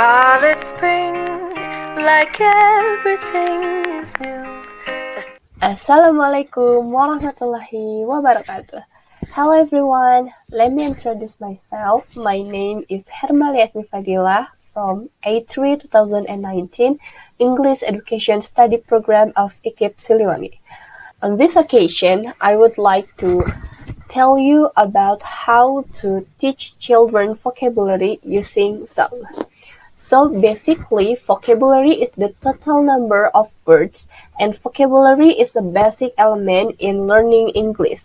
All it's spring, like everything is new. Assalamualaikum warahmatullahi wabarakatuh. Hello everyone, let me introduce myself. My name is Hermalia Ismi Fadhilah from A3 2019 English Education Study Program of IKIP Siliwangi. On this occasion, I would like to tell you about how to teach children vocabulary using song. So basically, vocabulary is the total number of words, and vocabulary is a basic element in learning English.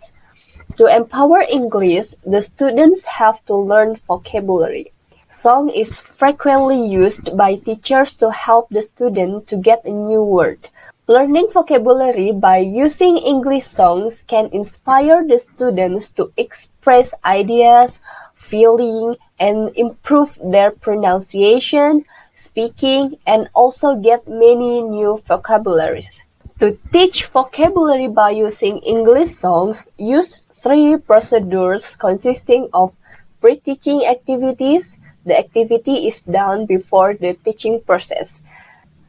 To empower English, the students have to learn vocabulary. Song is frequently used by teachers to help the student to get a new word. Learning vocabulary by using English songs can inspire the students to express ideas, feeling, and improve their pronunciation, speaking, and also get many new vocabularies. To teach vocabulary by using English songs, use 3 procedures consisting of pre-teaching activities. The activity is done before the teaching process.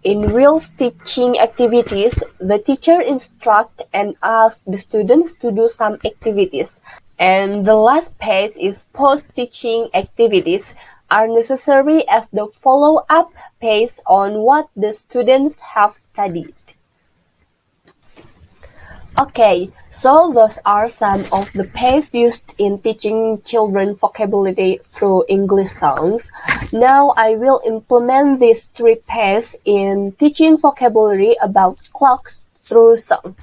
In real teaching activities, the teacher instructs and asks the students to do some activities. And the last phase is post-teaching activities are necessary as the follow-up phase on what the students have studied. Okay, so those are some of the pairs used in teaching children vocabulary through English songs. Now I will implement these 3 pairs in teaching vocabulary about clocks through song.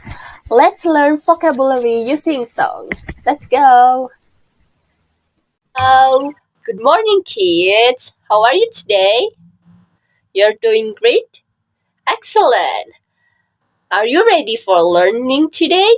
Let's learn vocabulary using song. Let's go! Hello, good morning, kids. How are you today? You're doing great? Excellent. Are you ready for learning today?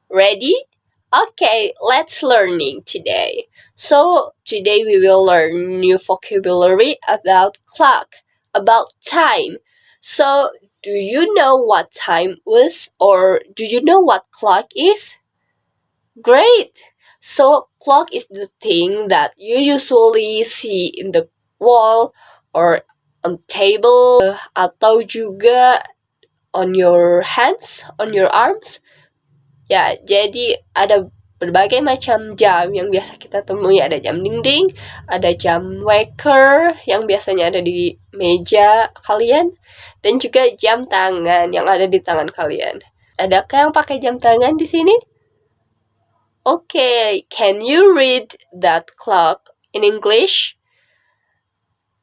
Ready? Okay, let's learning today. So, today we will learn new vocabulary about clock, about time. So, do you know what time is or do you know what clock is? Great! So, clock is the thing that you usually see in the wall or on table atau juga on your hands, on your arms. Ya, jadi ada berbagai macam jam yang biasa kita temui. Ada jam dinding, ada jam waker yang biasanya ada di meja kalian, dan juga jam tangan yang ada di tangan kalian. Adakah yang pakai jam tangan di sini? Okay, can you read that clock in English?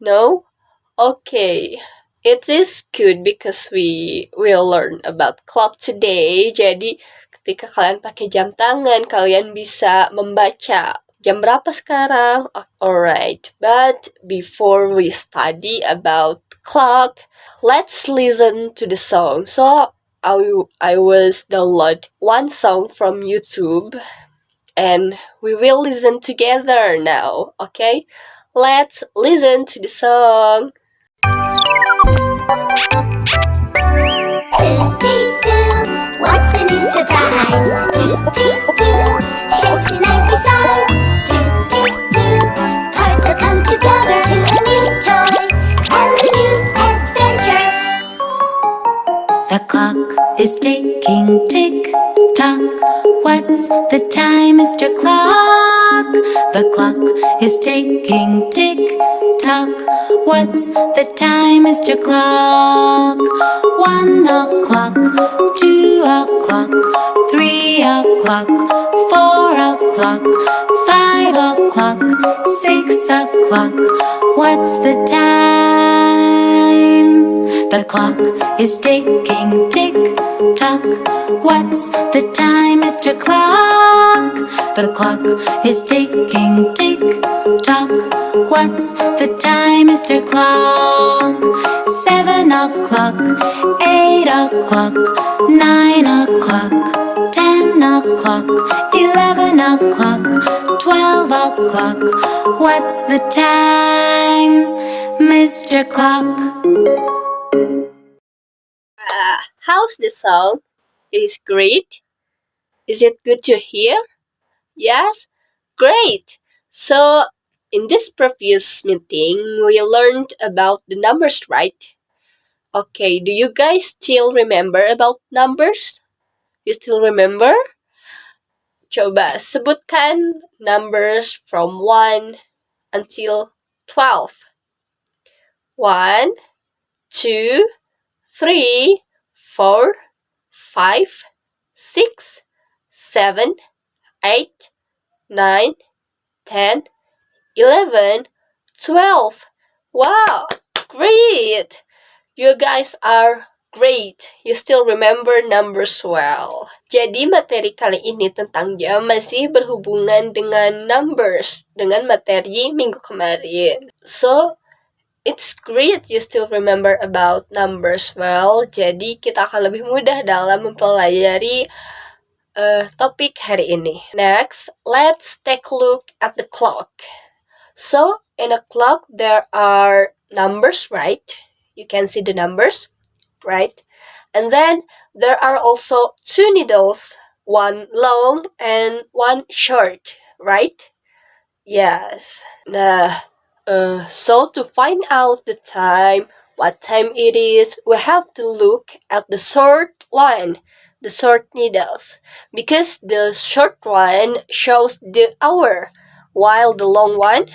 No? Okay. It is good because we will learn about clock today. Jadi, ketika kalian pakai jam tangan, kalian bisa membaca jam berapa sekarang. Alright, but before we study about clock, let's listen to the song. So, I was download one song from YouTube. And we will listen together now, okay? Let's listen to the song. What's the new surprise? Shapes in every size. Parts will come together to a new toy and a new adventure. The clock is ticking, tick-tock. What's the time, Mr. Clock? The clock is ticking, tick-tock. What's the time, Mr. Clock? 1 o'clock, 2 o'clock, 3 o'clock, 4 o'clock, 5 o'clock, 6 o'clock. What's the time? The clock is ticking, tick-tock. What's the time, Mr. Clock? The clock is ticking, tick-tock. What's the time, Mr. Clock? 7 o'clock, 8 o'clock, 9 o'clock, 10 o'clock, 11 o'clock, 12 o'clock. What's the time, Mr. Clock? How's the song? It is great. Is it good to hear? Yes? Great! So, in this previous meeting, we learned about the numbers, right? Okay, do you guys still remember about numbers? You still remember? Coba sebutkan numbers from 1 until 12. 1, 2, 3, 4, 5, 6, 7, 8, 9, 10, 11, 12. Wow, great! You guys are great. You still remember numbers well. Jadi materi kali ini tentang jam masih berhubungan dengan numbers, dengan materi minggu kemarin. So, it's great you still remember about numbers well. Jadi kita akan lebih mudah dalam mempelajari topik hari ini. Next, let's take a look at the clock. So, in a clock there are numbers, right? You can see the numbers, right? And then there are also two needles, one long and one short, right? Yes. So to find out the time, what time it is, we have to look at the short one, the short needles, because the short one shows the hour, while the long one,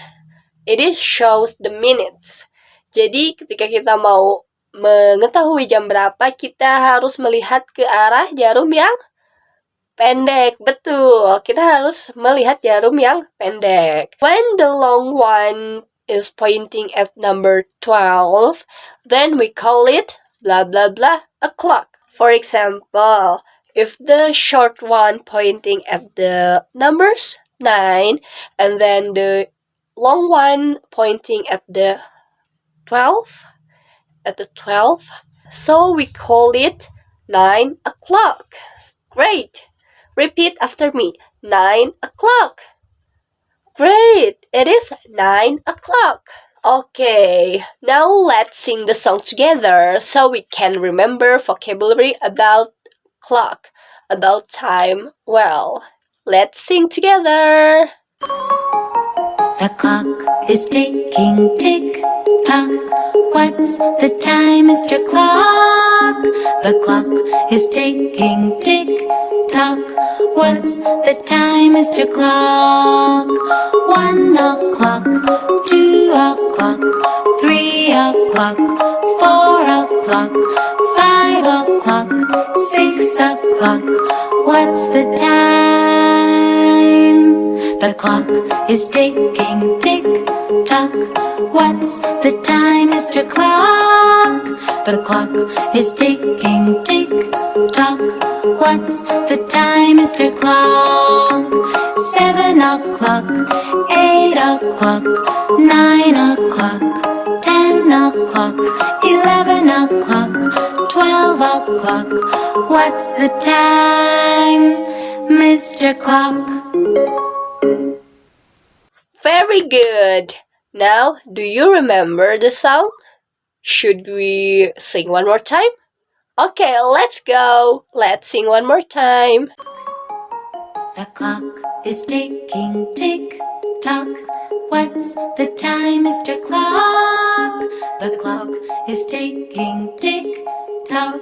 it is shows the minutes. Jadi ketika kita mau mengetahui jam berapa, kita harus melihat ke arah jarum yang pendek. Betul, kita harus melihat jarum yang pendek. When the long one is pointing at number 12, then we call it blah blah blah o'clock. For example, if the short one pointing at the numbers 9 and then the long one pointing at the 12, so we call it 9 o'clock. Great. Repeat after me. 9 o'clock. Great. It is 9 o'clock. Okay, now let's sing the song together so we can remember vocabulary about clock, about time well. Let's sing together. The clock is ticking, tick-tock. What's the time, Mr. Clock? The clock is ticking, tick-tock. What's the time, Mr. Clock? 1 o'clock, 2 o'clock, 3 o'clock, 4 o'clock, 5 o'clock, 6 o'clock. What's the time? The clock is ticking, tick-tock. What's the time, Mr. Clock? The clock is ticking, tick-tock. What's the time, Mr. Clock? 7 o'clock, 8 o'clock, 9 o'clock, 10 o'clock, 11 o'clock, 12 o'clock. What's the time, Mr. Clock? Very good. Now, do you remember the song? Should we sing one more time? Okay, let's go. Let's sing one more time. The clock is ticking, tick-tock. What's the time, Mr. Clock? The clock is ticking, tick-tock.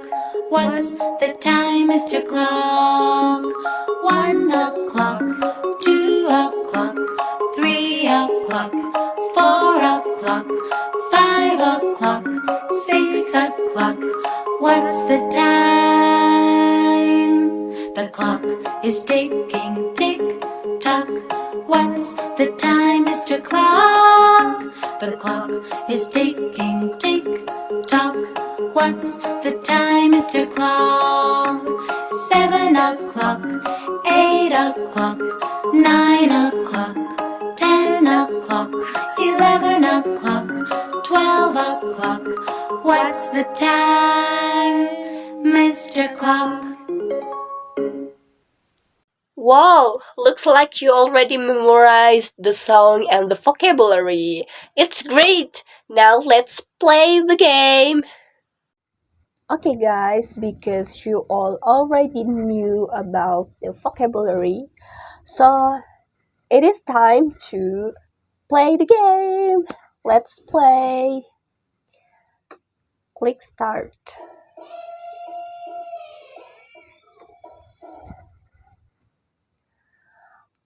What's the time, Mr. Clock? 1 o'clock, 2 o'clock, 3 o'clock, 4 o'clock, 5 o'clock, 6 o'clock. What's the time? The clock is ticking, tick-tock. What's the time, Mr. Clock? The clock is ticking, tick-tock. What's the time, Mr. Clock? 7 o'clock, 8 o'clock, 9 o'clock, 10 o'clock, 11 o'clock, 12 o'clock. What's the time, Mr. Clock? Wow, looks like you already memorized the song and the vocabulary. It's great. Now let's play the game. Okay guys, because you all already knew about the vocabulary, so it is time to play the game. Let's play. Click start.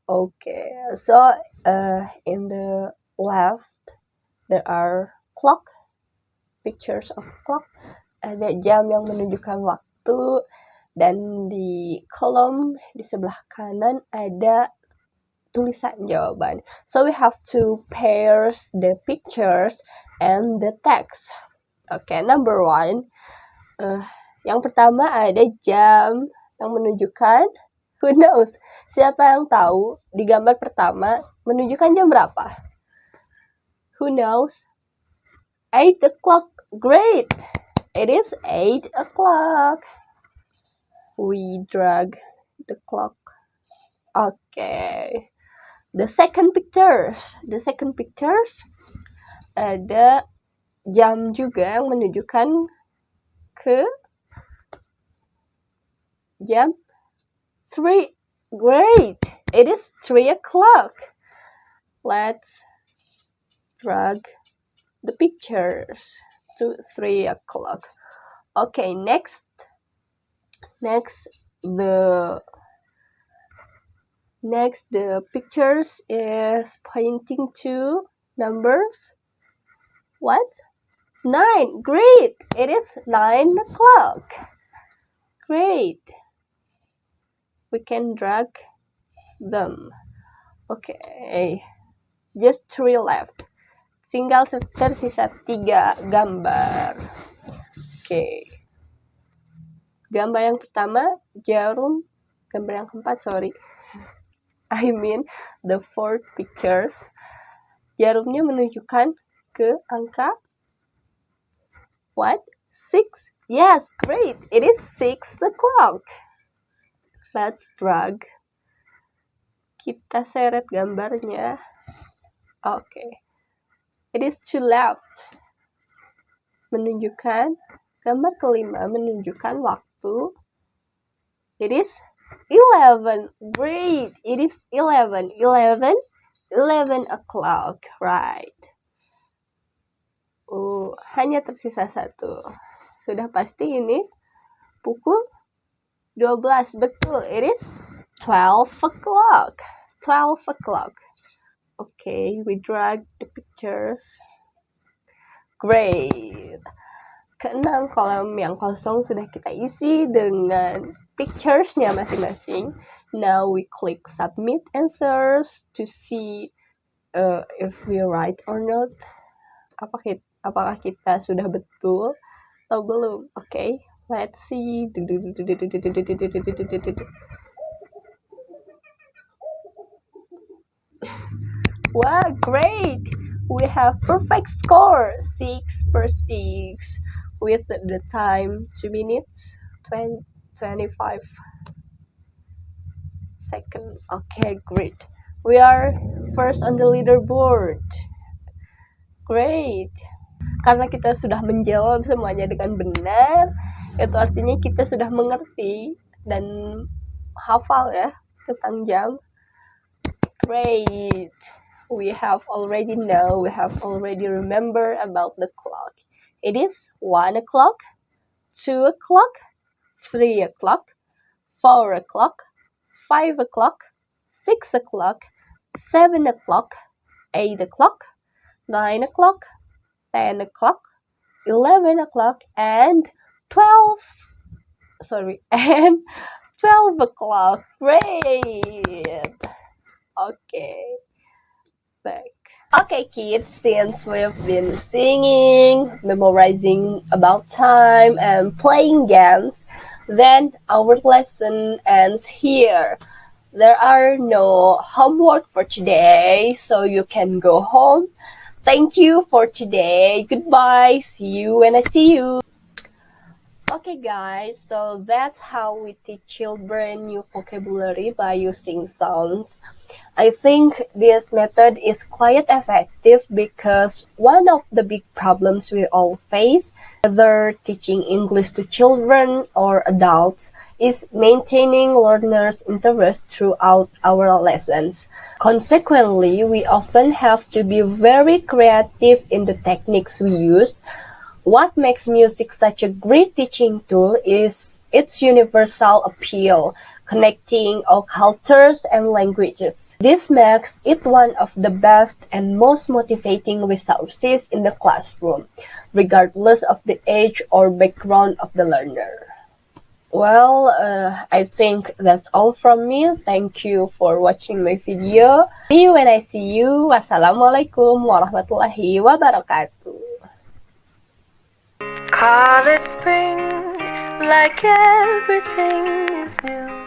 Okay, so in the left there are clock, pictures of clock. Ada jam yang menunjukkan waktu, dan di kolom di sebelah kanan ada tulisan jawaban. So we have to pair the pictures and the text. Okay, number 1. Yang pertama ada jam yang menunjukkan, who knows? Siapa yang tahu di gambar pertama menunjukkan jam berapa? Who knows? 8 o'clock. Great! It is 8 o'clock. We drag the clock. Okay. The second pictures ada jam juga yang menunjukkan ke jam 3. Great! It is 3 o'clock. Let's drag the pictures to 3 o'clock. Okay, next the pictures is pointing to numbers. What? 9. Great! It is 9 o'clock. Great. We can drag them. Okay. Just 3 left. Tinggal tersisa 3 gambar. Okay. Gambar yang pertama jarum. Gambar yang keempat, sorry. I mean the 4 pictures. Jarumnya menunjukkan ke angka what? 6. Yes, great. It is 6 o'clock. Let's drag. Kita seret gambarnya. Okay. It is to left. Menunjukkan, gambar kelima menunjukkan waktu. It is 11. Great. It is 11 o'clock. Right. Hanya tersisa 1. Sudah pasti ini pukul 12. Betul. It is 12 o'clock. 12 o'clock. Okay, we drag the pictures. Great. Keenam, kolom yang kosong sudah kita isi dengan pictures-nya masing-masing. Now we click submit answers to see if we right or not. Apakah kita sudah betul atau belum? Okay, let's see. Wow, great! We have perfect score, 6/6, with the time 2 minutes 25 seconds. Okay, great. We are first on the leaderboard. Great. Karena kita sudah menjawab semuanya dengan benar, itu artinya kita sudah mengerti dan hafal ya tentang jam. Great. We have already remember about the clock. It is 1 o'clock, 2 o'clock, 3 o'clock, 4 o'clock, 5 o'clock, 6 o'clock, 7 o'clock, 8 o'clock, 9 o'clock, 10 o'clock, 11 o'clock, and 12 o'clock. Great. Okay. Back. Okay, kids, since we've been singing, memorizing about time, and playing games, then our lesson ends here. There are no homework for today, so you can go home. Thank you for today. Goodbye. See you when I see you. Okay guys, so that's how we teach children new vocabulary by using sounds. I think this method is quite effective because one of the big problems we all face, whether teaching English to children or adults, is maintaining learners' interest throughout our lessons. Consequently, we often have to be very creative in the techniques we use. What makes music such a great teaching tool is its universal appeal, connecting all cultures and languages. This makes it one of the best and most motivating resources in the classroom, regardless of the age or background of the learner. Well, I think that's all from me. Thank you for watching my video. See you when I see you. Wassalamualaikum warahmatullahi wabarakatuh. Call it spring, like everything is new.